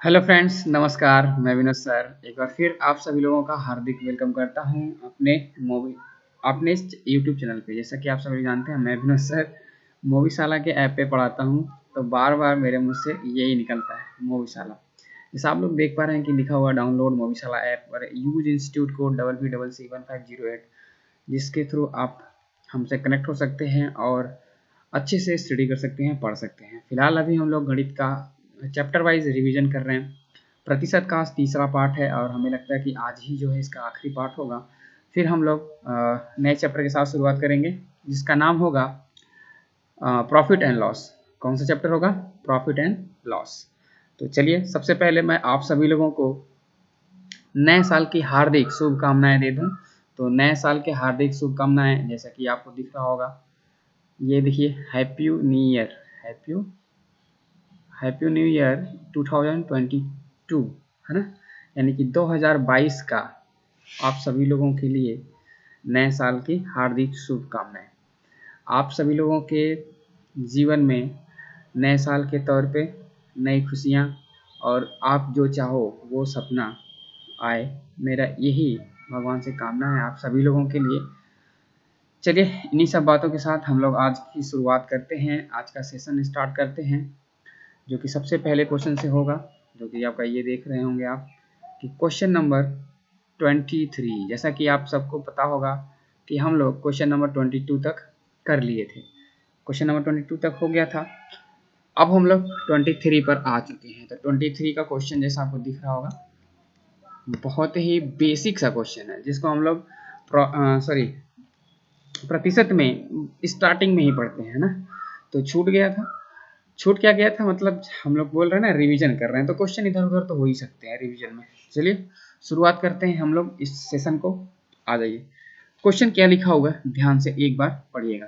Hello friends, नमस्कार। मैं Vinod sir एक बार फिर आप सभी लोगों का हार्दिक वेलकम करता हूं अपने इस यूट्यूब चैनल पे। जैसा कि आप सभी जानते हैं, मैं विनोद सर मूवीशाला के ऐप पे पढ़ाता हूं, तो बार बार मेरे मुंह से यही निकलता है मूवीशाला। जैसा आप लोग देख पा रहे हैं कि लिखा हुआ डाउनलोड मूवीशाला ऐप पर यूज इंस्टीट्यूट कोड WP7C1508, जिसके थ्रू आप हमसे कनेक्ट हो सकते हैं और अच्छे से स्टडी कर सकते हैं, पढ़ सकते हैं। फिलहाल अभी हम लोग गणित का चैप्टर वाइज रिवीजन कर रहे हैं। प्रतिशत का आज तीसरा पार्ट है और हमें लगता है कि आज ही जो है इसका आखिरी पार्ट होगा। फिर हम लोग नए चैप्टर के साथ शुरुआत करेंगे, जिसका नाम होगा प्रॉफिट एंड लॉस। कौन सा चैप्टर होगा? Profit and loss. तो चलिए, सबसे पहले मैं आप सभी लोगों को नए साल की हार्दिक शुभकामनाएं दे दूं। तो नए साल के हार्दिक शुभकामनाएं, जैसा कि आपको दिख रहा होगा, ये देखिए, happy new year, happy happy new year 2022, है ना। यानी कि 2022 का आप सभी लोगों के लिए नए साल की हार्दिक शुभकामनाएं। आप सभी लोगों के जीवन में नए साल के तौर पे नई खुशियां और आप जो चाहो वो सपना आए, मेरा यही भगवान से कामना है आप सभी लोगों के लिए। चलिए, इन्हीं सब बातों के साथ हम लोग आज की शुरुआत करते हैं, आज का सेशन स्टार्ट करते हैं, जो कि सबसे पहले क्वेश्चन से होगा, जो कि आपका ये देख रहे होंगे आप कि क्वेश्चन नंबर 23। जैसा कि आप सबको पता होगा कि हम लोग क्वेश्चन नंबर 22 तक कर लिए थे। क्वेश्चन नंबर 22 तक हो गया था। अब हम लोग 23 पर आ चुके हैं। तो 23 का क्वेश्चन जैसा आपको दिख रहा होगा, बहुत ही बेसिक सा क्वेश्चन है, जिसको हम लोग प्रतिशत में स्टार्टिंग में ही पढ़ते हैं ना। तो छूट गया था। छूट क्या गया था, मतलब हम लोग बोल रहे हैं ना, रिवीजन कर रहे हैं, तो क्वेश्चन इधर उधर तो हो ही सकते हैं रिवीजन में। चलिए शुरुआत करते हैं हम लोग इस सेशन को। आ जाइए, क्वेश्चन क्या लिखा हुआ है ध्यान से एक बार पढ़िएगा।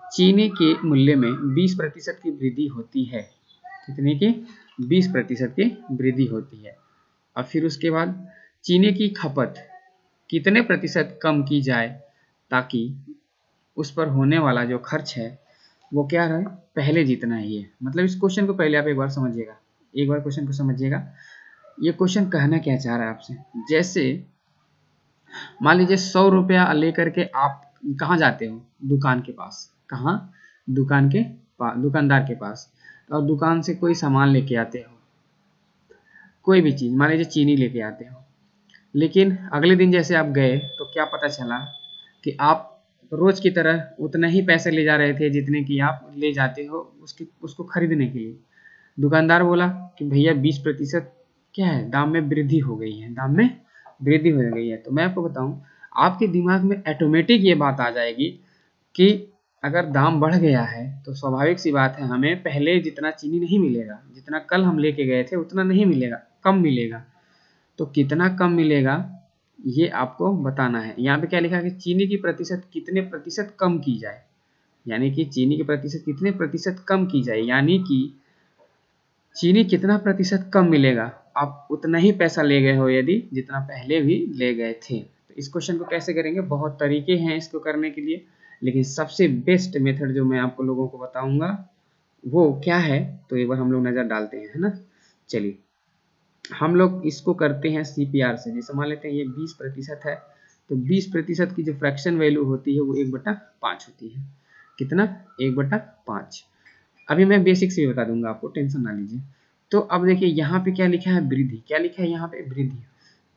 चीनी के मूल्य में 20% की वृद्धि होती है। कितने की? 20% की वृद्धि होती है। और फिर उसके बाद चीनी की खपत कितने प्रतिशत कम की जाए ताकि उस पर होने वाला जो खर्च है वो क्या रहे, पहले जितना ही है। मतलब इस क्वेश्चन को पहले आप एक बार समझिएगा, एक बार क्वेश्चन को समझिएगा। ये क्वेश्चन कहना क्या चाह रहा है आपसे। जैसे मान लीजिए 100 रुपया लेकर के आप कहाँ जाते हो? दुकान के पास। कहाँ? दुकान के पास, दुकानदार के पास। और दुकान से कोई सामान लेके आते हो, कोई भी चीज, मान लीजिए चीनी लेके आते हो। लेकिन अगले दिन जैसे आप गए तो क्या पता चला कि आप रोज की तरह उतना ही पैसे ले जा रहे थे जितने की आप ले जाते हो उसको खरीदने के लिए। दुकानदार बोला कि भैया 20% क्या है, दाम में वृद्धि हो गई है, दाम में वृद्धि हो गई है। तो मैं आपको बताऊं, आपके दिमाग में ऑटोमेटिक ये बात आ जाएगी कि अगर दाम बढ़ गया है तो स्वाभाविक सी बात है, हमें पहले जितना चीनी नहीं मिलेगा, जितना कल हम लेके गए थे उतना नहीं मिलेगा, कम मिलेगा। तो कितना कम मिलेगा ये आपको बताना है। यहाँ पे क्या लिखा है कि चीनी की प्रतिशत कितने प्रतिशत कम की जाए, यानी कि चीनी की प्रतिशत कितने प्रतिशत कम की जाए, यानी कि चीनी कितना प्रतिशत कम मिलेगा, आप उतना ही पैसा ले गए हो यदि जितना पहले भी ले गए थे। तो इस क्वेश्चन को कैसे करेंगे, बहुत तरीके हैं इसको करने के लिए, लेकिन सबसे बेस्ट मेथड जो मैं आपको लोगों को बताऊंगा वो क्या है, तो एक बार हम लोग नजर डालते हैं, है ना। चलिए, हम लोग इसको करते हैं CPR से। जैसे मान लेते हैं ये 20% है, तो 20% की जो फ्रैक्शन वैल्यू होती है वो 1/5 होती है। कितना? 1/5। अभी मैं बेसिक से बता दूंगा आपको, टेंशन ना लीजिए। तो अब देखिए यहाँ पे क्या लिखा है, वृद्धि। क्या लिखा है यहाँ पे? वृद्धि।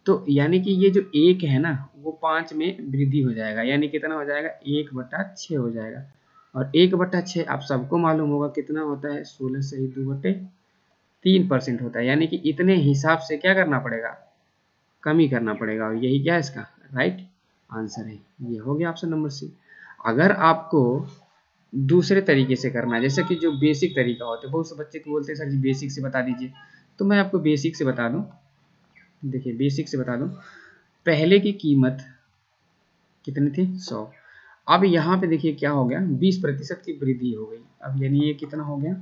तो यानी कि ये जो 1 है ना, वो 5 में वृद्धि हो जाएगा, यानी कितना हो जाएगा? 1/6 हो जाएगा। और 1/6 आप सबको मालूम होगा कितना होता है, 16 से ही 2/3% होता है। यानी कि इतने हिसाब से क्या करना पड़ेगा, कम ही करना पड़ेगा। और यही क्या है इसका राइट आंसर है। ये हो गया ऑप्शन नंबर सी। अगर आपको दूसरे तरीके से करना है, जैसे कि जो बेसिक तरीका होता है, बहुत से बच्चे को बोलते हैं सर जी बेसिक से बता दीजिए, तो मैं आपको बेसिक से बता दूं। देखिए बेसिक से बता दूं, पहले की कीमत कितनी थी? 100। अब यहाँ पे देखिए क्या हो गया, 20% की वृद्धि हो गई। अब यानी ये कितना हो गया,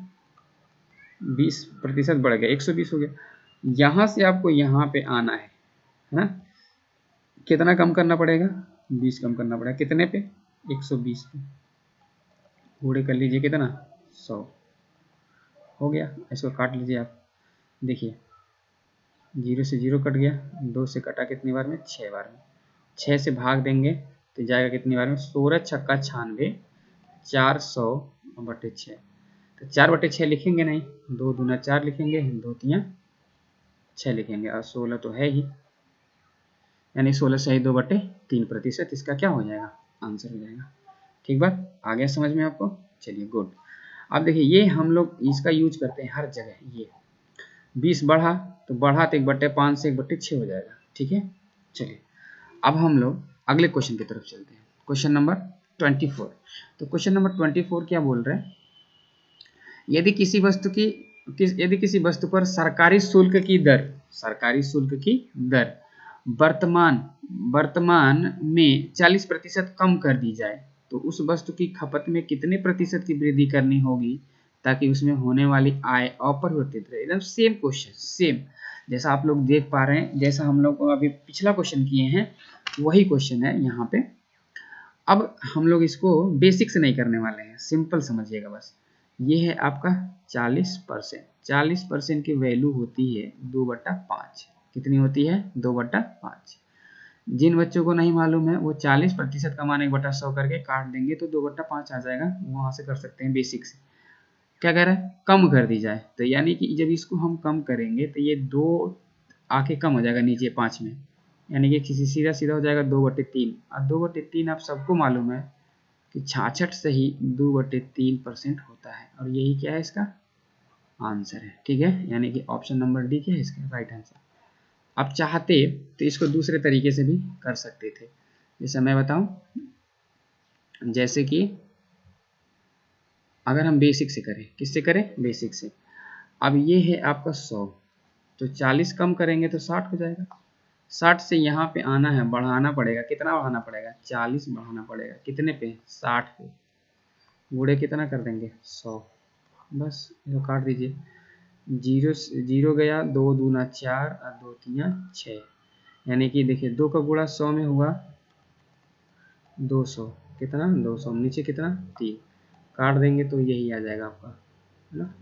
20% बढ़ गया, 120 हो गया। यहाँ से आपको यहाँ पे आना है ना। कितना कम करना पड़ेगा? 20 कम करना पड़ेगा। कितने पे? 120 पे। पूरे कर लीजिए, कितना? 100 हो गया। इसको काट लीजिए आप। देखिए 0 से 0 कट गया, 2 से कटा कितनी बार में, 6 बार में। 6 से भाग देंगे तो जाएगा कितनी बार में, 16 छक्का 96, 400/6। तो 4/6 लिखेंगे नहीं, 2 दूना 4 लिखेंगे, 2 तियां 6 लिखेंगे, और 16 तो है ही, यानी 16 से ही 2/3%, इसका क्या हो जाएगा, आंसर हो जाएगा। ठीक बात, आ गया समझ में आपको? चलिए गुड। अब देखिए ये हम लोग इसका यूज करते हैं हर जगह। ये 20 बढ़ा तो 1/5 से 1/6 हो जाएगा। ठीक है, चलिए अब हम लोग अगले क्वेश्चन की तरफ चलते हैं। Question number 24। तो क्वेश्चन नंबर 24 क्या बोल रहे हैं, यदि किसी वस्तु पर सरकारी शुल्क की दर वर्तमान वर्तमान में 40% कम कर दी जाए तो उस वस्तु की खपत में कितने प्रतिशत की वृद्धि करनी होगी ताकि उसमें होने वाली आय अपरिवर्तित रहे। एकदम सेम क्वेश्चन, सेम जैसा आप लोग देख पा रहे हैं, जैसा हम लोग अभी पिछला क्वेश्चन किए हैं वही क्वेश्चन है यहाँ पे। अब हम लोग इसको बेसिक से नहीं करने वाले हैं, सिंपल समझिएगा बस। ये है आपका 40%। 40% की वैल्यू होती है 2/5। कितनी होती है, 2/5। जिन बच्चों को नहीं मालूम है वो 40% कमाने 100 करके काट देंगे तो 2/5 आ जाएगा, वहां से कर सकते हैं बेसिक से। क्या कह रहा है, कम कर दी जाए, तो यानी कि जब इसको हम कम करेंगे तो ये 2 आके कम हो जाएगा नीचे 5 में, यानी कि किसी सीधा सीधा हो जाएगा 2/3। और 2/3 आप सबको मालूम है कि 66 से ही 2/3% होता है, और यही क्या है, इसका आंसर है। ठीक है, यानी कि ऑप्शन नंबर डी क्या है इसका राइट आंसर। आप चाहते तो इसको दूसरे तरीके से भी कर सकते थे, जैसे मैं बताऊं, जैसे कि अगर हम बेसिक से करें, किससे करें, बेसिक से। अब ये है आपका 100, तो 40 कम करेंगे तो 60 हो जाएगा। 60 से यहाँ पे आना है, बढ़ाना पड़ेगा, कितना बढ़ाना पड़ेगा, 40 बढ़ाना पड़ेगा, कितने पे, 60 पे। गुणे कितना कर देंगे, 100, बस इसको काट दीजिए। 0 0 गया, 2 दूना 4 और 2 तियां 6, यानी कि देखिए 2 का गुणा 100 में हुआ 200, कितना 200, नीचे कितना 3, काट देंगे तो यही आ जाएगा आपका, है ना,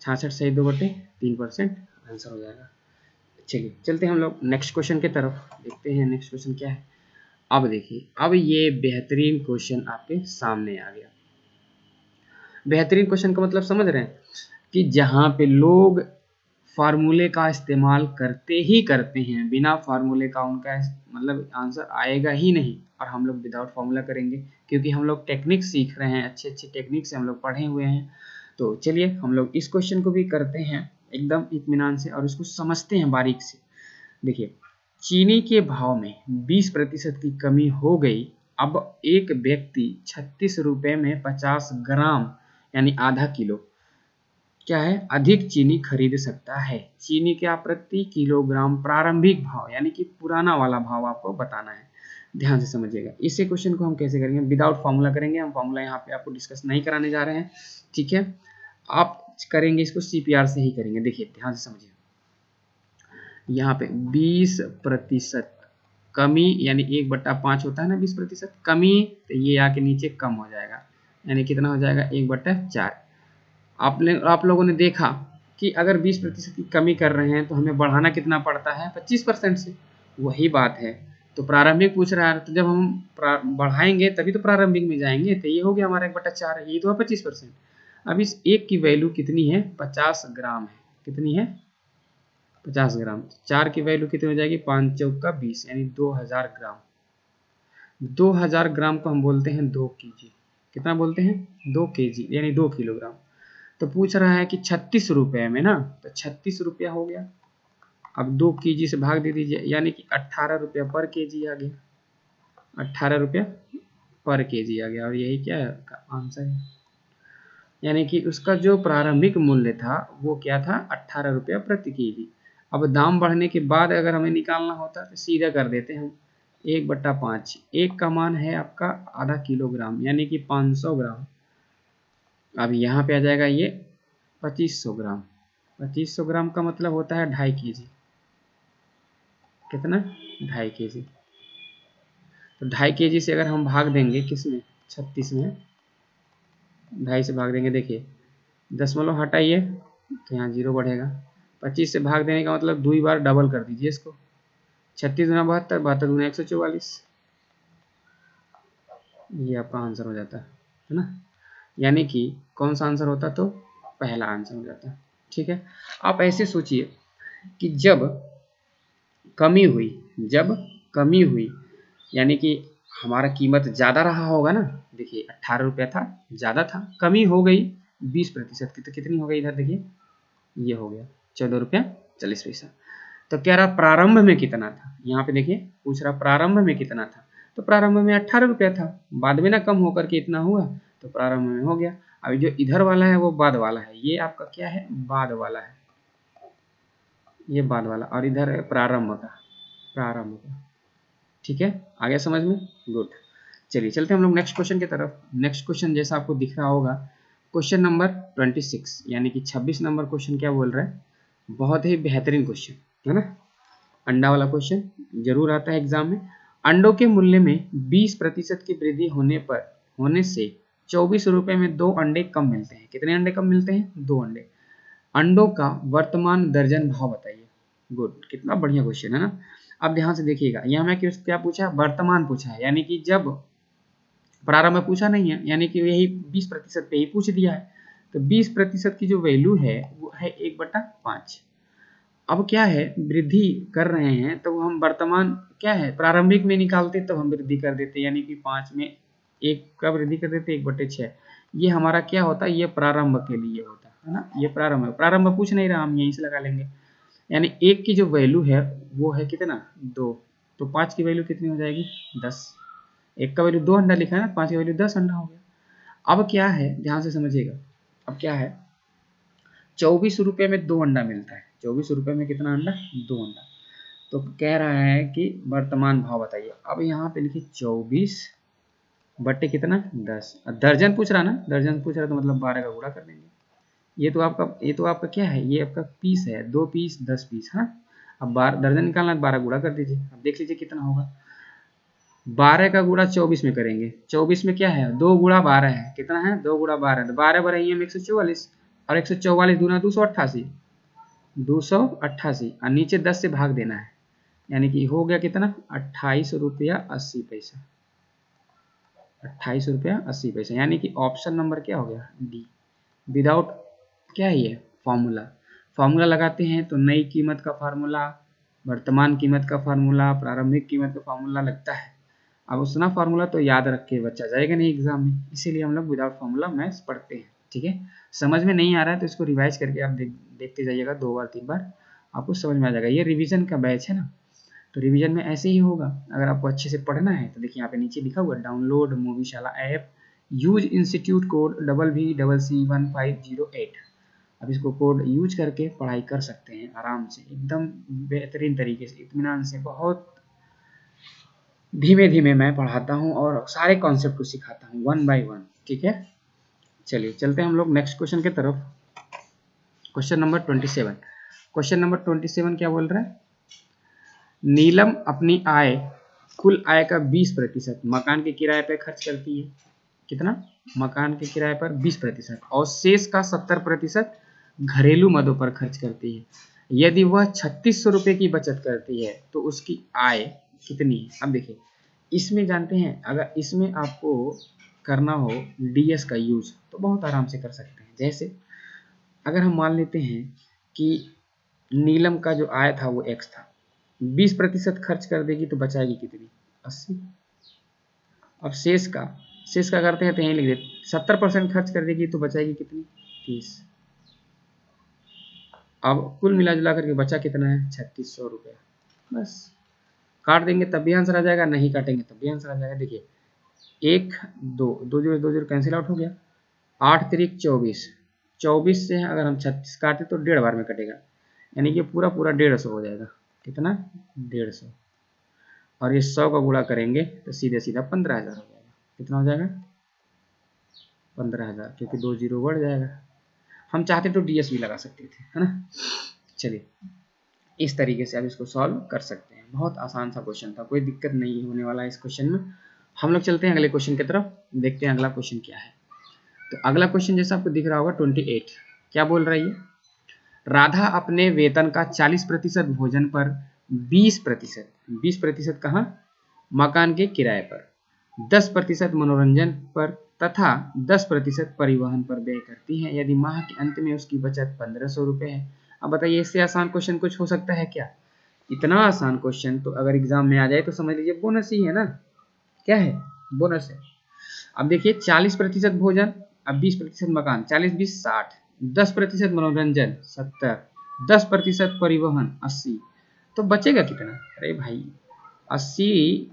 66 से 2/3% आंसर हो जाएगा। चलिए चलते हैं हम लोग नेक्स्ट क्वेश्चन की तरफ, देखते हैं नेक्स्ट क्वेश्चन क्या है। अब देखिए, अब ये बेहतरीन क्वेश्चन आपके सामने आ गया। बेहतरीन क्वेश्चन का मतलब समझ रहे हैं कि जहाँ पे लोग फार्मूले का इस्तेमाल करते ही करते हैं, बिना फार्मूले का उनका मतलब आंसर आएगा ही नहीं, और हम लोग विदाउट फार्मूला करेंगे क्योंकि हम लोग टेक्निक सीख रहे हैं, अच्छे अच्छे टेक्निक से हम लोग पढ़े हुए हैं। तो चलिए हम लोग इस क्वेश्चन को भी करते हैं एकदम इत्मीनान से और इसको समझते हैं बारीक से। देखिए, चीनी के भाव में 20% की कमी हो गई। अब एक व्यक्ति 36 रुपए में 50 ग्राम यानी आधा किलो क्या है, अधिक चीनी खरीद सकता है। चीनी का प्रति किलोग्राम प्रारंभिक भाव यानी कि पुराना वाला भाव आपको बताना है। ध्यान से समझिएगा, इसी क्वेश्चन को हम कैसे करेंगे, विदाउट फार्मूला करेंगे। हम फार्मूला यहाँ पे आपको डिस्कस नहीं कराने जा रहे हैं, ठीक है। आप करेंगे इसको सीपीआर से ही करेंगे। देखिए ध्यान से समझिए, यहाँ पे 20% कमी यानी 1/5 होता है ना, 20% कमी, तो ये आके नीचे कम हो जाएगा, यानी कितना हो जाएगा 1/4। आप लोगों ने देखा कि अगर 20% की कमी कर रहे हैं तो हमें बढ़ाना कितना पड़ता है, 25% से। वही बात है, तो प्रारंभिक पूछ रहा है, तो जब हम बढ़ाएंगे तभी तो प्रारंभिक में जाएंगे, तो ये हो गया हमारा 1/4 है, ये तो है 25%। अब इस एक की वैल्यू कितनी है, 50 ग्राम है, कितनी है 50 ग्राम। 4 की वैल्यू कितनी हो जाएगी, 5 चौका 20 यानी 2000 ग्राम। 2000 ग्राम को हम बोलते हैं 2 केजी। कितना बोलते हैं, 2 केजी यानी 2 किलोग्राम। तो पूछ रहा है कि 36 रुपए में ना, तो 36 रुपया हो गया। अब 2 केजी से भाग दे दीजिए, यानी कि 18 रुपया पर केजी आ गया, 18 रुपया पर केजी आ गया, और यही क्या है आंसर है। यानी कि उसका जो प्रारंभिक मूल्य था वो क्या था, 18 रुपया प्रति केजी। अब दाम बढ़ने के बाद अगर हमें निकालना होता तो सीधा कर देते हम, 1/5। एक का मान है आपका आधा किलोग्राम यानी कि 500 ग्राम। अब यहाँ पे आ जाएगा ये 2500 ग्राम। 2500 ग्राम का मतलब होता है 2.5 केजी। कितना, 2.5 केजी। तो 2.5 केजी से अगर हम भाग देंगे किसमें, 36 में, 2.5 से भाग देंगे, देखिए दशमलव हटाइए तो यहाँ 0 बढ़ेगा, 25 से भाग देने का मतलब 2 बार डबल कर दीजिए इसको। 36 गुना 72, 72 गुना 144, ये आपका आंसर हो जाता है ना। यानी कि कौन सा आंसर होता, तो पहला आंसर हो जाता है। ठीक है, आप ऐसे सोचिए कि जब कमी हुई यानी कि हमारा कीमत ज़्यादा रहा होगा ना। देखिए 18 रुपया था, ज़्यादा था, कमी हो गई 20% की, तो कितनी हो गई इधर देखिए, ये हो गया 14 रुपया 40 पैसा। तो कह रहा प्रारंभ में कितना था, यहाँ पे देखिए पूछ रहा प्रारंभ में कितना था, तो प्रारंभ में 18 रुपया था, बाद में ना कम होकर के इतना हुआ, तो प्रारंभ में हो गया। अभी जो इधर वाला है वो बाद वाला है, ये आपका क्या है, बाद वाला है, ये बाद वाला, और इधर है प्रारंभ का। ठीक है, आ गया समझ में, गुड। चलिए चलते हैं हम लोग नेक्स्ट क्वेश्चन की तरफ। नेक्स्ट क्वेश्चन जैसा आपको दिख रहा होगा, क्वेश्चन नंबर 26 यानी कि 26 नंबर क्वेश्चन क्या बोल रहा है, बहुत ही बेहतरीन क्वेश्चन है ना, अंडा वाला क्वेश्चन जरूर आता है एग्जाम में। अंडों के मूल्य में 20% की वृद्धि होने से 24 रुपए में 2 अंडे कम मिलते हैं। कितने अंडे कम मिलते हैं, 2 अंडे। अंडों का वर्तमान दर्जन भाव बताइए। गुड, कितना बढ़िया क्वेश्चन है ना। अब ध्यान से देखिएगा, यहाँ में क्या पूछा है, वर्तमान पूछा है, यानी कि जब प्रारंभ में पूछा नहीं है, यानी कि यही 20% पे ही पूछ दिया है। तो 20% की जो वैल्यू है वो है 1/5। अब क्या है, वृद्धि कर रहे हैं तो हम वर्तमान क्या है प्रारंभिक में निकालते तब हम वृद्धि कर देते, यानी कि 5 में 1 का वृद्धि कर देते 1/6। ये हमारा क्या होता है, ये प्रारंभ के लिए होता है ना, ये प्रारंभ पूछ नहीं रहा, हम यहीं से लगा लेंगे। यानी 1 की जो वैल्यू है वो है कितना, 2, तो 5 की वैल्यू कितनी हो जाएगी, 10। 1 का वैल्यू 2 अंडा लिखा है ना, 5 की वैल्यू 10 अंडा हो गया। अब क्या है, ध्यान से समझिएगा, अब क्या है, 24 रुपये में 2 अंडा मिलता है। 24 रुपये में कितना अंडा, 2 अंडा। तो कह रहा है कि वर्तमान भाव बताइए। अब यहाँ पे लिखिए 24 बट्टे कितना, 10। दर्जन पूछ रहा ना, दर्जन पूछ रहा तो मतलब 12 का गुणा कर देंगे। ये तो आपका क्या है, ये आपका पीस है, 2 पीस 10 पीस, हाँ। अब 12 दर्जन निकालना है, 12 गुणा कर दीजिए। अब देख लीजिए कितना होगा, 12 का गुणा 24 में करेंगे। 24 में क्या है, 2 गुणा 12 है, कितना है, 2 गुणा 12, तो 12 बढ़ाइए में 144, और 144 दूना 288, 288 और नीचे 10 से भाग देना है, यानी कि हो गया कितना, 28 रुपया 80 पैसा। 28 रुपया 80 पैसा, यानी कि ऑप्शन नंबर क्या हो गया, डी। विदाउट क्या है ये, फॉर्मूला लगाते हैं तो नई कीमत का फार्मूला, वर्तमान कीमत का फार्मूला, प्रारंभिक कीमत का फार्मूला लगता है। अब उतना फार्मूला तो याद रख के बच्चा जाएगा नहीं एग्जाम में, इसीलिए हम लोग विदाउट फार्मूला मैथ्स पढ़ते हैं। ठीक है, समझ में नहीं आ रहा है तो इसको रिवाइज करके आप देखते जाइएगा, 2 बार 3 बार आपको समझ में आ जाएगा। ये रिवीजन का बैच है ना, तो रिवीजन में ऐसे ही होगा। अगर आपको अच्छे से पढ़ना है तो देखिए यहाँ पे नीचे लिखा हुआ download Movieshala app, use institute code VVC1508। अब इसको कोड यूज करके पढ़ाई कर सकते हैं आराम से, एकदम बेहतरीन तरीके से, इत्मीनान से। बहुत धीमे धीमे मैं पढ़ाता हूँ और सारे कॉन्सेप्ट को सिखाता हूँ 1 by 1। ठीक है, चलिए चलते हैं हम लोग नेक्स्ट क्वेश्चन की तरफ। Question number 27। क्वेश्चन नंबर 27 क्या बोल रहा है, नीलम अपनी कुल आय का 20% मकान के किराए पर खर्च करती है। कितना, मकान के किराए पर 20%, और शेष का 70% घरेलू मदों पर खर्च करती है। यदि वह 3600 रुपये की बचत करती है तो उसकी आय कितनी है। अब देखिए, इसमें जानते हैं, अगर इसमें आपको करना हो डीएस का यूज तो बहुत आराम से कर सकते हैं। जैसे अगर हम मान लेते हैं कि नीलम का जो आय था वो एक्स था, 20% खर्च कर देगी तो बचाएगी कितनी, 80। अब शेष का करते हैं तो यहीं लिख देते, 70% खर्च कर देगी तो बचाएगी कितनी, 30। अब कुल मिला जुला करके बचा कितना है, 3600 रुपया। बस काट देंगे तब भी आंसर आ जाएगा, नहीं काटेंगे तब भी आंसर आ जाएगा। देखिए 1 2 2 0 2 0 कैंसिल आउट हो गया, 8 3 24, 24 से अगर हम 36 काटे तो 1.5 बार में कटेगा, यानी कि पूरा 150 हो जाएगा। कितना, 150। और ये 100 का गुणा करेंगे तो सीधे सीधा 15,000 हो जाएगा। कितना हो जाएगा, 15,000, क्योंकि 2 0 बढ़ जाएगा। हम चाहते तो डीएस भी लगा सकते थे, है ना। चलिए इस तरीके से आप इसको सॉल्व कर सकते हैं, बहुत आसान सा क्वेश्चन था, कोई दिक्कत नहीं होने वाला है इस क्वेश्चन में। हम लोग चलते हैं अगले क्वेश्चन की तरफ, देखते हैं अगला क्वेश्चन क्या है। तो अगला क्वेश्चन जैसा आपको दिख रहा होगा 28, क्या बोल रहा है ये, राधा अपने वेतन का 40% भोजन पर 20% कहाँ, मकान के किराए पर, 10% मनोरंजन पर तथा 10% परिवहन पर व्यय करती है। यदि माह के अंत में उसकी बचत 1500 रुपये है। अब बताइए इससे आसान क्वेश्चन कुछ हो सकता है क्या? इतना आसान क्वेश्चन तो अगर एग्जाम में आ जाए तो समझ लीजिए बोनस ही है ना। क्या है? बोनस है। अब देखिए 40% भोजन, अब 20% मकान, 40 20 60, 10% मनोरंजन 70, 10% परिवहन 80, तो बचेगा कितना? अरे भाई 80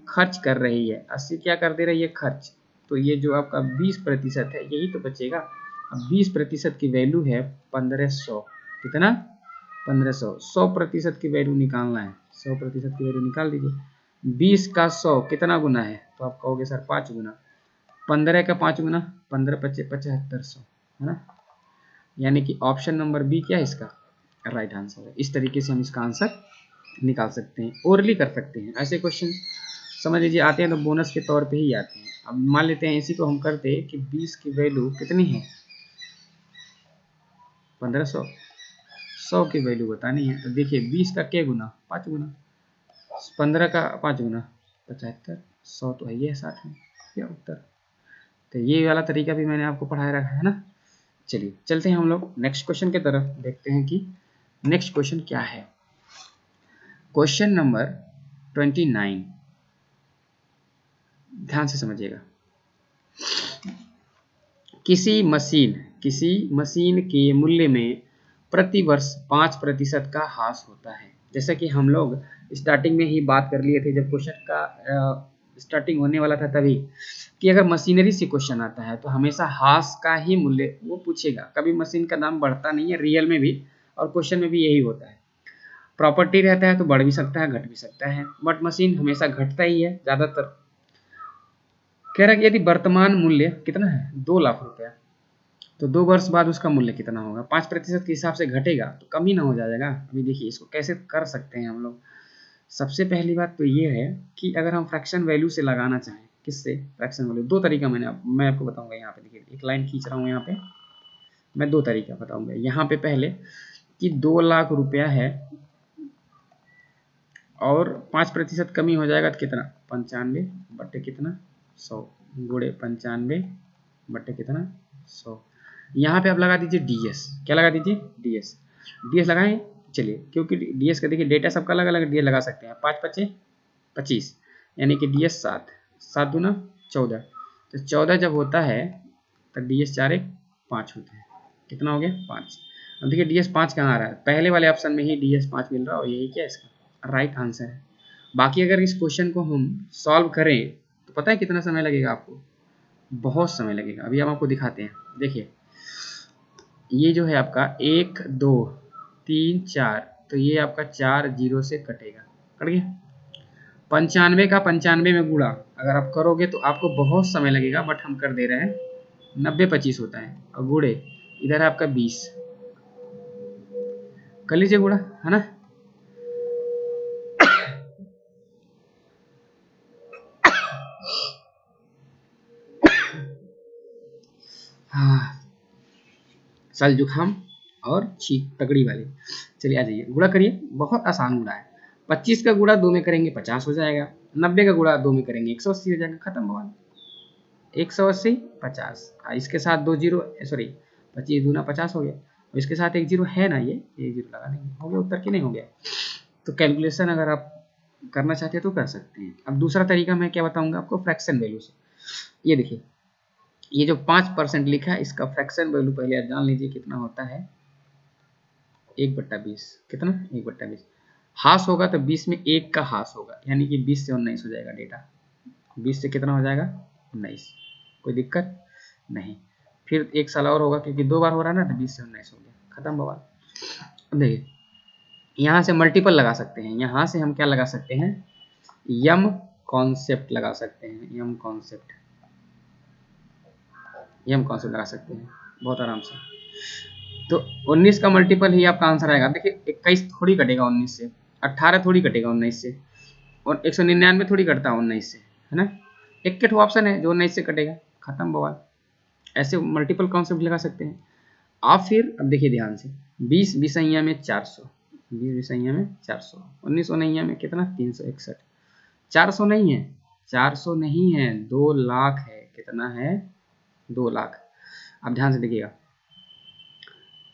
खर्च कर रही है, 80 क्या कर दे रही है? खर्च। तो ये जो आपका 20% है यही तो बचेगा। अब 20% की वैल्यू है 1500, कितना? 1500। 100% की वैल्यू निकालना है, 100% की वैल्यू निकाल दीजिए। 20 का 100 कितना गुना है? तो आप कहोगे सर 5 गुना। 15 का 5 गुना, 15 पच्चे 7500, है ना। यानी कि ऑप्शन नंबर बी क्या है इसका राइट आंसर है। इस तरीके से हम इसका आंसर निकाल सकते हैं, ओरली कर सकते हैं। ऐसे क्वेश्चन समझ लीजिए आते हैं तो बोनस के तौर पे ही आते हैं। अब मान लेते हैं इसी को हम करते हैं कि 20 की वैल्यू कितनी है? 1500। 100 की वैल्यू बतानी है तो देखिए 20 का क्या गुना? 5 गुना। 15 का 5 गुना 75, 100 तो है ये 60 है। क्या उत्तर? तो ये वाला तरीका भी मैंने आपको पढ़ाया रखा है ना। चलिए चलते हैं हम लोग नेक्स्ट क्वेश्चन की तरफ, देखते हैं कि नेक्स्ट क्वेश्चन क्या है। क्वेश्चन नंबर 29, ध्यान से समझिएगा। किसी मशीन के मूल्य में प्रति वर्ष 5% का ह्रास होता है। जैसा कि हम लोग स्टार्टिंग में ही बात कर लिए थे जब क्वेश्चन का स्टार्टिंग होने वाला था तभी, कि अगर मशीनरी से क्वेश्चन आता है तो हमेशा ह्रास का ही मूल्य वो पूछेगा। कभी मशीन का दाम बढ़ता नहीं है, रियल में भी और क्वेश्चन में भी यही होता है। प्रॉपर्टी रहता है तो बढ़ भी सकता है घट भी सकता है, बट मशीन हमेशा घटता ही है ज़्यादातर। कह रहा है कि यदि वर्तमान मूल्य कितना है 2 लाख रुपया, तो 2 वर्ष बाद उसका मूल्य कितना होगा? 5% के हिसाब से घटेगा तो कम ही ना हो जाएगा। अभी देखिए इसको कैसे कर सकते हैं हम लोग। सबसे पहली बात तो ये है कि अगर हम फ्रैक्शन वैल्यू से लगाना चाहें, किससे? Fraction value. दो तरीका मैं आपको बताऊंगा। यहाँ पे देखिए एक लाइन खींच रहा हूँ, यहाँ पे मैं 2 तरीका बताऊंगा। यहाँ पे पहले कि 2 लाख रुपया है और 5% कमी हो जाएगा तो कितना? 95 बट्टे कितना? 100 गुणे 95 बट्टे कितना? 100। यहाँ पे आप लगा दीजिए डीएस। क्या लगा दीजिए? डीएस। डीएस लगाएं। चलिए क्योंकि डीएस का देखिए डेटा सबका अलग अलग डीएस लगा सकते हैं। 5 पच्चे 25, यानी कि डीएस 7, 7 दूना 14, तो 14 जब होता है तो डीएस 4 1 5 होते हैं। कितना हो गया? 5। अब देखिए डीएस 5 कहाँ आ रहा है? पहले वाले ऑप्शन में ही डीएस 5 मिल रहा है और यही क्या इसका राइट आंसर है। बाकी अगर इस क्वेश्चन को हम सॉल्व करें तो पता है कितना समय लगेगा आपको? बहुत समय लगेगा। अभी हम आपको दिखाते हैं। देखिए ये जो है आपका 1 2 3 4, तो ये आपका 4 जीरो से कटेगा, कट गया। 95 का 95 में गुणा अगर आप करोगे तो आपको बहुत समय लगेगा, बट हम कर दे रहे हैं। 90 25 होता है और गुणे इधर है आपका 20, कर लीजिए गुणा, है ना। हाँ, सर जुकाम और छींक तगड़ी वाली। चलिए आ जाइए गुणा करिए, बहुत आसान गुणा है। 25 का गुणा 2 में करेंगे 50 हो जाएगा, 90 का गुणा 2 में करेंगे 180 हो जाएगा, खत्म भगवान। 180 50, इसके साथ 2 जीरो, सॉरी 25 दूना 50 हो गया, और इसके साथ 1 जीरो है ना, ये 1 जीरो लगा देंगे, हो गया उत्तर कि नहीं हो गया। तो कैलकुलेशन अगर आप करना चाहते हैं तो कर सकते हैं। अब दूसरा तरीका मैं क्या बताऊंगा आपको, फ्रैक्शन वैल्यू से। ये देखिए ये जो 5% लिखा है इसका फ्रैक्शन वैल्यू पहले आप जान लीजिए कितना होता है। 1/20, कितना? 1/20। हास होगा तो 20 में 1 का हास होगा, यानी कि 20 से 19 हो जाएगा डेटा। 20 से कितना हो जाएगा? 19। कोई दिक्कत नहीं। फिर 1 साल और होगा क्योंकि 2 बार हो रहा है ना, तो 20 से 19 हो गया, खत्म बवाल। देखिए यहाँ से मल्टीपल लगा सकते हैं, यहाँ से हम क्या लगा सकते हैं? यम कॉन्सेप्ट लगा सकते हैं, यम कॉन्सेप्ट लगा सकते हैं बहुत आराम से। तो 19 का मल्टीपल ही आपका आंसर आएगा। देखिए 21 थोड़ी कटेगा 19 से, 18 थोड़ी कटेगा 19 से, और 199 थोड़ी कटता है 19 से, है ना। एक के ऑप्शन है जो 19 से कटेगा, खत्म बवाल। ऐसे मल्टीपल कॉन्सेप्ट लगा सकते हैं आप। फिर अब देखिए ध्यान से, 20 20 में 400, 20 20 में 400, 19 19 में कितना 361, 400 नहीं है, 400 नहीं है, 2 लाख है। कितना है 2 लाख। अब ध्यान से देखिएगा,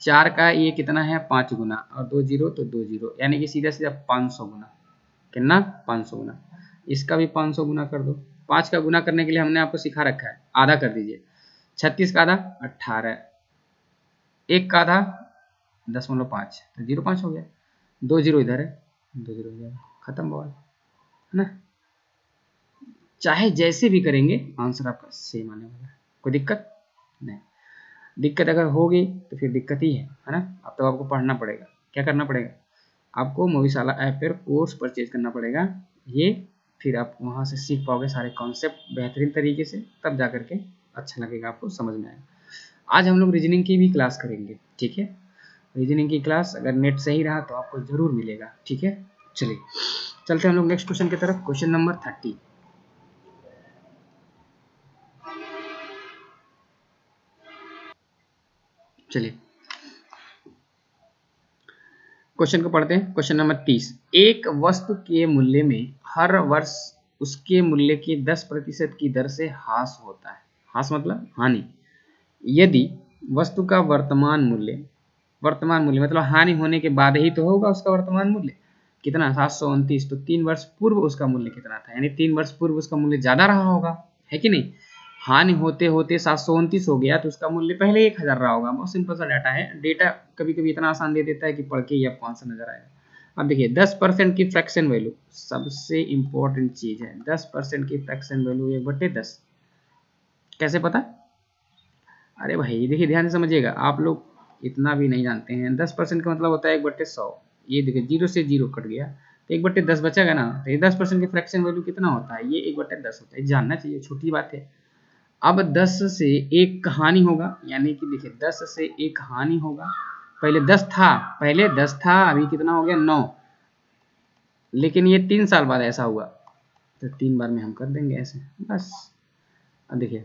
4 का ये कितना है 5 गुना और 2 जीरो तो 2 जीरो, यानी कि सीधा सीधा 500 गुना। कितना 500 गुना। इसका भी 500 गुना कर दो। 5 का गुना करने के लिए हमने आपको सिखा रखा है, आधा कर दीजिए। 36 का आधा 18, 1 का आधा 0.5 तो 0.5 हो गया। 2 जीरो इधर है, 2 जीरो इधर, खत्म बॉल, है ना। चाहे जैसे भी करेंगे आंसर आपका सेम आने वाला है, कोई दिक्कत नहीं। दिक्कत अगर होगी तो फिर दिक्कत ही है ना। अब तो आपको पढ़ना पड़ेगा, क्या करना पड़ेगा आपको, मोवीशाला ऐप पर कोर्स परचेज करना पड़ेगा ये, फिर आप वहाँ से सीख पाओगे सारे कॉन्सेप्ट बेहतरीन तरीके से, तब जा करके अच्छा लगेगा, आपको समझ में आएगा। आज हम लोग रीजनिंग की भी क्लास करेंगे, ठीक है। रीजनिंग की क्लास अगर नेट सही रहा तो आपको जरूर मिलेगा, ठीक है। चलिए चलते हैं हम लोग नेक्स्ट क्वेश्चन की तरफ। Question number 30। चलिए क्वेश्चन को पढ़ते हैं। Question number 30। एक वस्तु के मूल्य में हर वर्ष उसके मूल्य के 10% की दर से ह्रास होता है। ह्रास मतलब हानि। यदि वस्तु का वर्तमान मूल्य मतलब हानि होने के बाद ही तो होगा उसका वर्तमान मूल्य, कितना 729, तो 3 वर्ष पूर्व उसका मूल्य कितना था, यानी 3 वर्ष पूर्व उसका मूल्य ज्यादा रहा होगा, है कि नहीं। हानि होते होते 729 हो गया तो उसका मूल्य पहले 1000 रहा होगा। बहुत सिंपल सा डाटा है। डेटा कभी कभी इतना आसान दे देता है कि पढ़ के ही आपको आंसर नजर आएगा। अब देखिए 10% की फ्रैक्शन वैल्यू सबसे इंपॉर्टेंट चीज है। 10% की फ्रैक्शन वैल्यू 1/10 कैसे पता। अरे भाई देखिए ध्यान से समझिएगा, आप लोग इतना भी नहीं जानते हैं। 10% का मतलब होता है 1/100। ये देखिए 0 से 0 कट गया तो 1/10 बचेगा ना। तो ये 10% की फ्रैक्शन वैल्यू कितना होता है, ये 1/10 होता है। जानना चाहिए, छोटी बात है। अब 10 से 1 हानि होगा, यानी कि देखिए 10 से 1 हानि होगा। पहले 10 था, अभी कितना हो गया 9, लेकिन ये 3 साल बाद ऐसा हुआ तो 3 बार में हम कर देंगे ऐसे बस। अब देखिए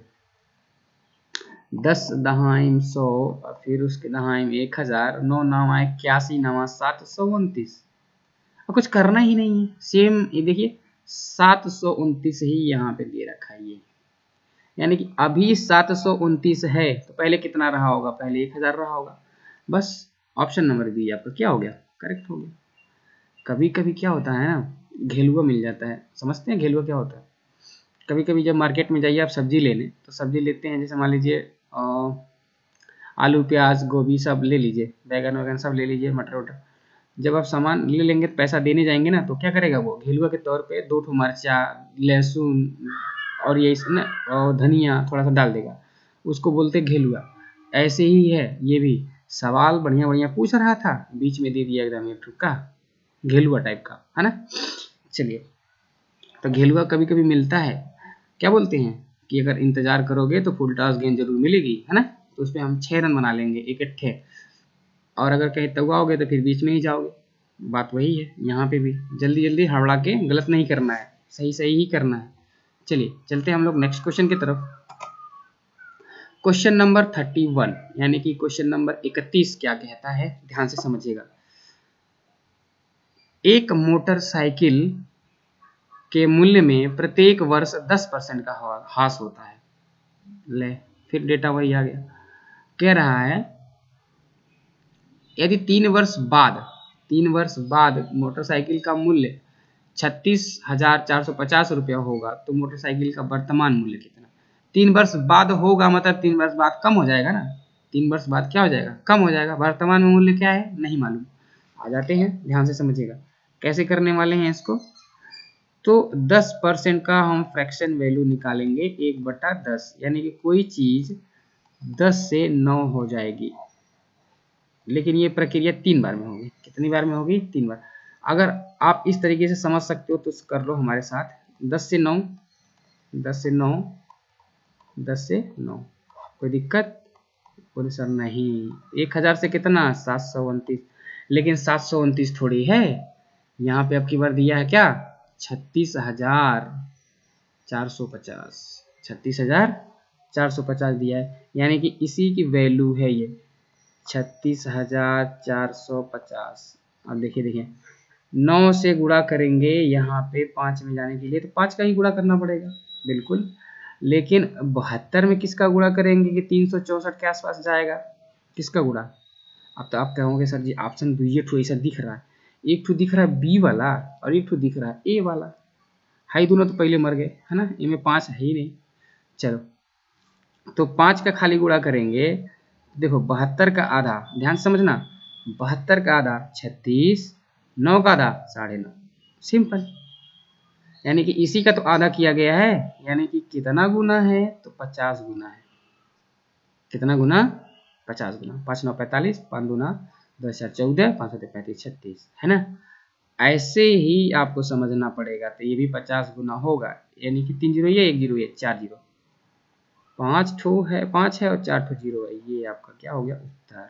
10 दहाइम 100 और फिर उसके दहाइम 1000, 9 9 81, 9 729। और कुछ करना ही नहीं है, सेम ये देखिए 729 ही यहाँ पे दे रखा है ये, यानी कि अभी 729 है तो पहले कितना रहा होगा, पहले 1000 रहा होगा। बस ऑप्शन नंबर बी आपका क्या हो गया, करेक्ट हो गया। कभी कभी क्या होता है ना, घेलुआ मिल जाता है। समझते हैं घेलुआ क्या होता है। कभी कभी जब मार्केट में जाइए आप सब्जी लेने, तो सब्जी लेते हैं, जैसे मान लीजिए आलू प्याज गोभी सब ले लीजिए, बैगन वैगन सब ले लीजिए, मटर वटर। जब आप सामान ले लेंगे तो पैसा देने जाएंगे ना, तो क्या करेगा वो घेलुआ के तौर पे 2 ठो मरचा, लहसुन और ये इसमें और धनिया थोड़ा सा डाल देगा, उसको बोलते घेलुआ। ऐसे ही है ये भी, सवाल बढ़िया बढ़िया पूछ रहा था, बीच में दे दिया एकदम एक ठुक्का घेलुआ टाइप का, है ना। चलिए तो घेलुआ कभी कभी मिलता है, क्या बोलते हैं कि अगर इंतजार करोगे तो फुल टॉस गेंद जरूर मिलेगी, है ना। तो उसमें हम 6 रन बना लेंगे इकट्ठे, और अगर कहीं तगवाओगे तो फिर बीच में ही जाओगे। बात वही है यहाँ पे भी, जल्दी जल्दी हड़बड़ा के गलत नहीं करना है, सही सही ही करना है। चलिए चलते हैं हम लोग नेक्स्ट क्वेश्चन की तरफ। क्वेश्चन नंबर 31 यानी कि क्वेश्चन नंबर 31 क्या कहता है, ध्यान से समझिएगा। एक मोटरसाइकिल के मूल्य में प्रत्येक वर्ष 10% का ह्रास होता है। ले फिर डेटा वही आ गया, कह रहा है यदि 3 वर्ष बाद मोटरसाइकिल का मूल्य 36,450 रुपया होगा तो मोटरसाइकिल का वर्तमान मूल्य कितना। 3 वर्ष बाद होगा मतलब 3 वर्ष बाद कम हो जाएगा ना, 3 वर्ष बाद क्या हो जाएगा, कम हो जाएगा। वर्तमान में मूल्य क्या है नहीं मालूम। आ जाते हैं, ध्यान से समझिएगा कैसे करने वाले हैं इसको। तो 10% का हम फ्रैक्शन वैल्यू निकालेंगे 1/10, यानी कि कोई चीज 10 से 9 हो जाएगी, लेकिन ये प्रक्रिया 3 बार में होगी। कितनी बार में होगी, 3 बार। अगर आप इस तरीके से समझ सकते हो तो कर लो हमारे साथ। 10 से 9, 10 से 9, 10 से 9, कोई दिक्कत। बोले सर नहीं, 1000 से कितना 729, लेकिन 729 थोड़ी है, यहाँ पे अब की बार दिया है क्या 36,450, 36,450 दिया है, यानी कि इसी की वैल्यू है ये 36,450। अब देखिए 9 से गुणा करेंगे यहाँ पे 5 में जाने के लिए, तो 5 का ही गुणा करना पड़ेगा बिल्कुल। लेकिन 72 में किसका गुणा करेंगे कि 364 के आसपास जाएगा, किसका गुणा? अब तो आप कहोगे सर जी ऑप्शन दुइये ठो ऐसा दिख रहा है, एक ठो दिख रहा है बी वाला और एक ठो दिख रहा है ए वाला, हाई दोनों तो पहले मर गए है ना, इनमें 5 है ही नहीं। चलो तो 5 का खाली गुणा करेंगे, देखो 72 का आधा, ध्यान से समझना, 72 का आधा 36, 9 का आधा 9.5, सिंपल। यानी कि इसी का तो आधा किया गया है, यानी कि कितना गुना है, तो 50 गुना है। कितना गुना? 50 गुना। 5 9 45, 5 दूना 10 4 14, 5 7 35 36, है ना। ऐसे ही आपको समझना पड़ेगा, तो ये भी 50 गुना होगा, यानी कि 3 जीरो ये 1 जीरो ये 4 जीरो, 5 ठो है, 5 है और 4 ठो जीरो है, ये आपका क्या हो गया उत्तर।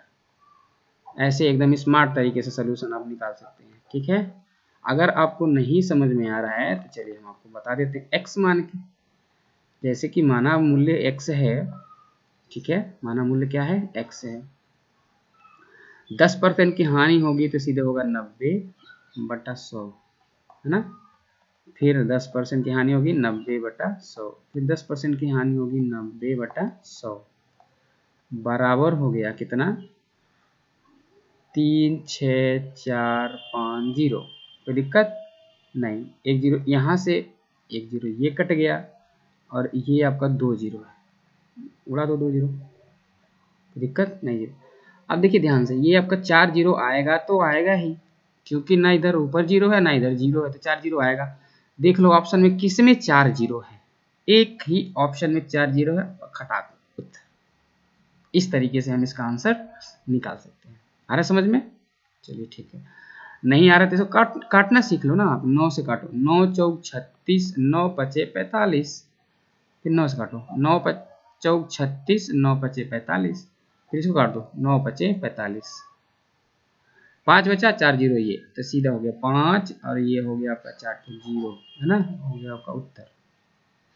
ऐसे एकदम स्मार्ट तरीके से सोल्यूशन आप निकाल सकते हैं, ठीक है। अगर आपको नहीं समझ में आ रहा है तो चलिए हम आपको बता देते हैं। x मान के, जैसे कि माना मूल्य x है, ठीक है, माना मूल्य क्या है, x है। 10% की हानि होगी तो सीधे होगा 90/100, है ना। फिर 10% की हानि होगी 90/100, फिर 10% की हानि होगी 90/100, बराबर हो गया कितना, 3 6 4 5 जीरो। कोई दिक्कत नहीं, एक जीरो यहाँ से, एक जीरो ये कट गया और ये आपका 2 जीरो है, उड़ा दो 2 जीरो, दिक्कत नहीं जीरो। अब देखिए ध्यान से, ये आपका 4 जीरो आएगा तो आएगा ही, क्योंकि ना इधर ऊपर जीरो है ना इधर जीरो है, तो 4 जीरो आएगा। देख लो ऑप्शन में किस में 4 जीरो है, एक ही ऑप्शन में 4 जीरो है, खटा दो उत्तर। इस तरीके से हम इसका आंसर निकाल सकते हैं। आ रहा समझ में? चलिए ठीक है। नहीं आ रहा तो इसको काटना सीख लो ना आप, 9 से काटो, 9 चौक 36, 9 पचे 45, फिर 9 से काटो, 9 चौक 36, 9 पचे 45, फिर इसको काट दो, 9 पचे 45, 5 बचा 4 जीरो ये, तो सीधा हो गया 5 और ये हो गया आपका 4 जीरो, है ना, हो गया आपका उत्तर।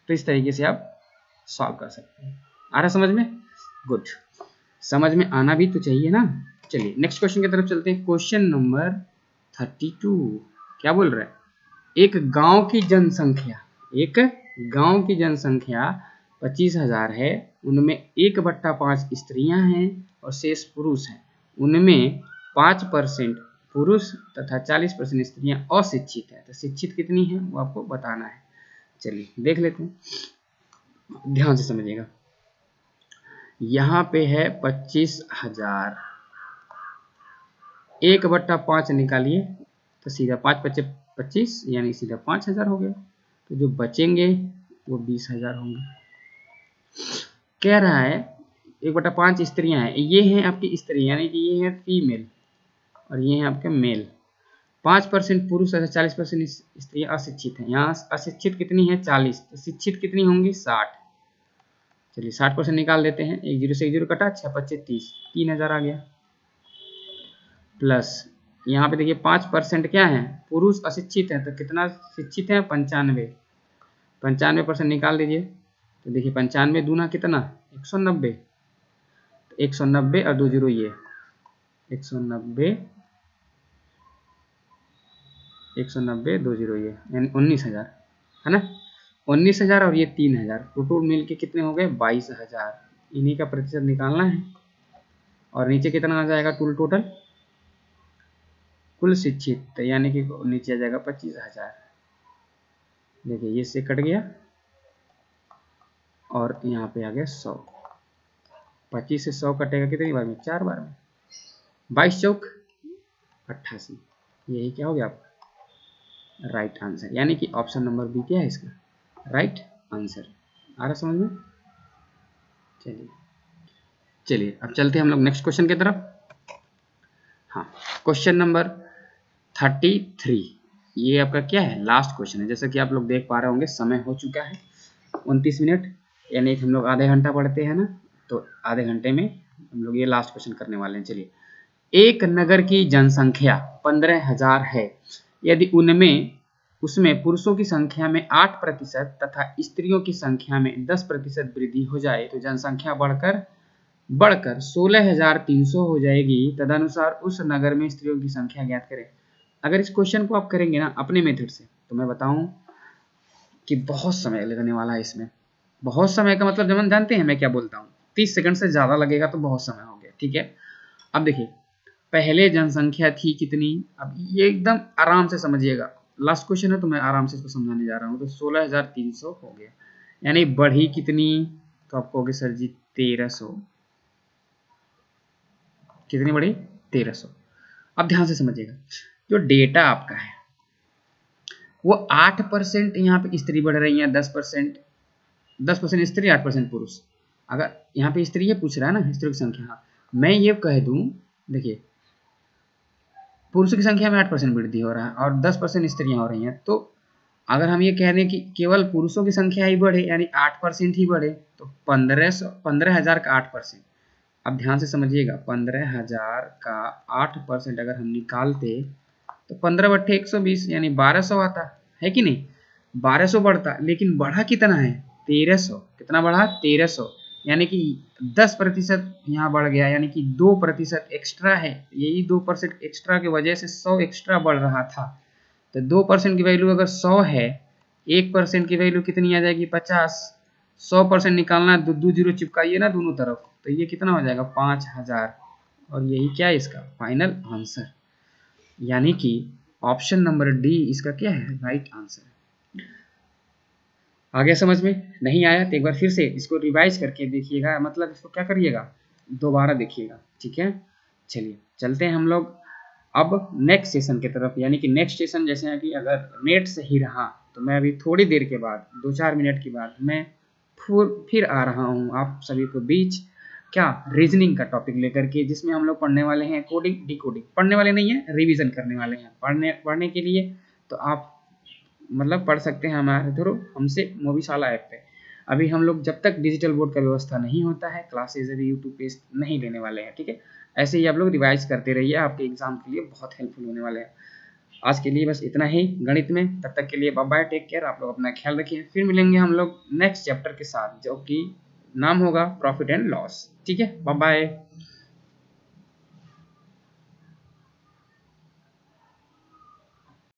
तो इस तरीके से आप सॉल्व कर सकते हैं। आ रहा समझ में? गुड, समझ में आना भी तो चाहिए ना। चलिए नेक्स्ट क्वेश्चन की तरफ चलते हैं। क्वेश्चन नंबर 32 क्या बोल रहा है, एक गांव की जनसंख्या, एक गांव की जनसंख्या 25,000 है, उनमें 1/5 स्त्रियां हैं और शेष पुरुष हैं। उनमें 5% पुरुष तथा 40% स्त्रियां अशिक्षित हैं, तो शिक्षित कितनी है वो आपको बताना है। चलिए देख लेते हैं, ध्यान से समझिएगा। यहाँ पे है 25,000, 1/5 निकालिए तो सीधा 5 पच्चे 25, यानी सीधा 5,000 हो गया। तो जो बचेंगे वो 20,000 होंगे। कह रहा है 1/5 स्त्रियां हैं, ये हैं आपकी स्त्री, यानी कि ये है फीमेल और ये हैं आपके मेल। 5% पुरुष और 40% स्त्रियां अशिक्षित हैं। यहाँ अशिक्षित कितनी है 40, तो शिक्षित कितनी होंगी 60। चलिए 60% निकाल देते हैं, एक जीरो से एक जीरो कटा, 6 पच्चे 30, 3,000 आ गया। प्लस यहाँ पे देखिए 5% क्या है, पुरुष अशिक्षित है, तो कितना शिक्षित है 95, 95% निकाल दीजिए, तो देखिए 95 दूना कितना 190, तो 190 और 2 जीरो ये 190, 190 2 जीरो ये, यानी 19,000, है ना। 19,000 और ये 3,000, टोटल मिल के कितने हो गए 22,000। इन्हीं का प्रतिशत निकालना है। और नीचे कितना आ जाएगा टोटल कुल शिक्षित, तो यानी कि नीचे आ जाएगा 25,000। देखिए ये से कट गया और यहाँ पे आ गया 100। 25 से 100 कटेगा कितनी बार में, 4 बार में, 22 चौक 88, यही क्या हो गया आपका राइट आंसर। यानी कि ऑप्शन नंबर बी क्या है इसका राइट आंसर। आ रहा समझ में? चलिए चलिए अब चलते हैं हम लोग नेक्स्ट क्वेश्चन की तरफ। हाँ, क्वेश्चन नंबर 33, ये आपका क्या है लास्ट क्वेश्चन है। जैसा कि आप लोग देख पा रहे होंगे समय हो चुका है 29 मिनट, यानी कि हम लोग आधे घंटा पढ़ते हैं ना, तो आधे घंटे में हम लोग ये लास्ट क्वेश्चन करने वाले हैं। चलिए, एक नगर की जनसंख्या 15,000 है, यदि उसमें पुरुषों की संख्या में 8% तथा स्त्रियों की संख्या में 10% वृद्धि हो जाए तो जनसंख्या बढ़कर बढ़कर 16,300 हो जाएगी, तदनुसार उस नगर में स्त्रियों की संख्या ज्ञात करें। अगर इस क्वेश्चन को आप करेंगे ना अपने मेथड से, तो मैं बताऊं कि बहुत समय लगने वाला है इसमें। बहुत समय का मतलब जब जानते हैं मैं क्या बोलता हूँ, 30 सेकंड से ज़्यादा लगेगा तो बहुत समय हो गया, ठीक है। अब देखिए, पहले जनसंख्या थी कितनी, अब ये एकदम आराम से समझिएगा, लास्ट क्वेश्चन है तो मैं आराम से इसको समझाने जा रहा हूँ। तो 16,300 हो गया, यानी बढ़ी कितनी, तो आप कहोगे सर जी 1300, कितनी बढ़ी 1300। अब ध्यान से समझिएगा, जो डेटा आपका है वो 8% यहाँ पे स्त्री बढ़ रही है, 10%, 10% स्त्री 8% पुरुष। अगर यहाँ पे स्त्री ये पूछ रहा है ना स्त्रियों की संख्या, हाँ, मैं ये कह दूं, देखिए पुरुषों की संख्या में 8% वृद्धि हो रहा है और 10% स्त्रियां हो रही हैं, तो अगर हम ये कह दें कि केवल पुरुषों की संख्या ही बढ़े यानी 8% ही बढ़े, तो 15,000 का 8%। अब ध्यान से समझिएगा, 15,000 का 8% अगर हम निकालते तो 15 बट्टे 120 यानी 1200 आता है कि नहीं। 1200 बढ़ता, लेकिन बढ़ा कितना है 1300, कितना बढ़ा 1300, यानी कि 10% यहाँ बढ़ गया, यानी कि 2% एक्स्ट्रा है। यही 2% एक्स्ट्रा की वजह से 100 एक्स्ट्रा बढ़ रहा था। तो 2% की वैल्यू अगर 100 है, 1% की वैल्यू कितनी आ जाएगी 50। 100% निकालना, दो जीरो चिपकाइए ना दोनों तरफ, तो ये कितना हो जाएगा 5,000। और यही क्या है इसका फाइनल आंसर, यानी कि ऑप्शन नंबर डी इसका क्या है राइट आंसर। आ गया समझ में? नहीं आया तो एक बार फिर से इसको रिवाइज करके देखिएगा, मतलब इसको क्या करिएगा दोबारा देखिएगा, ठीक है। चलिए चलते हैं हम लोग अब नेक्स्ट सेशन की तरफ, यानी कि नेक्स्ट सेशन जैसे है कि अगर नेट सही रहा तो मैं अभी थोड़ी देर के बाद 2-4 मिनट के बाद मैं फिर आ रहा हूँ आप सभी को बीच, क्या रीजनिंग का टॉपिक लेकर के, जिसमें हम लोग पढ़ने वाले हैं कोडिंग डिकोडिंग, पढ़ने वाले नहीं है रिवीजन करने वाले हैं। पढ़ने के लिए तो आप मतलब पढ़ सकते हैं हमारे थ्रू हमसे मोवीशाला ऐप पे। अभी हम लोग जब तक डिजिटल बोर्ड का व्यवस्था नहीं होता है, क्लासेज अभी यूट्यूब पे नहीं लेने वाले हैं, ठीक है। ऐसे ही आप लोग रिवाइज करते रहिए, आपके एग्जाम के लिए बहुत हेल्पफुल होने वाले हैं। आज के लिए बस इतना ही गणित में, तब तक के लिए बाय बाय, टेक केयर, आप लोग अपना ख्याल रखिए। फिर मिलेंगे हम लोग नेक्स्ट चैप्टर के साथ, जो कि नाम होगा प्रॉफिट एंड लॉस, ठीक है। Bye bye.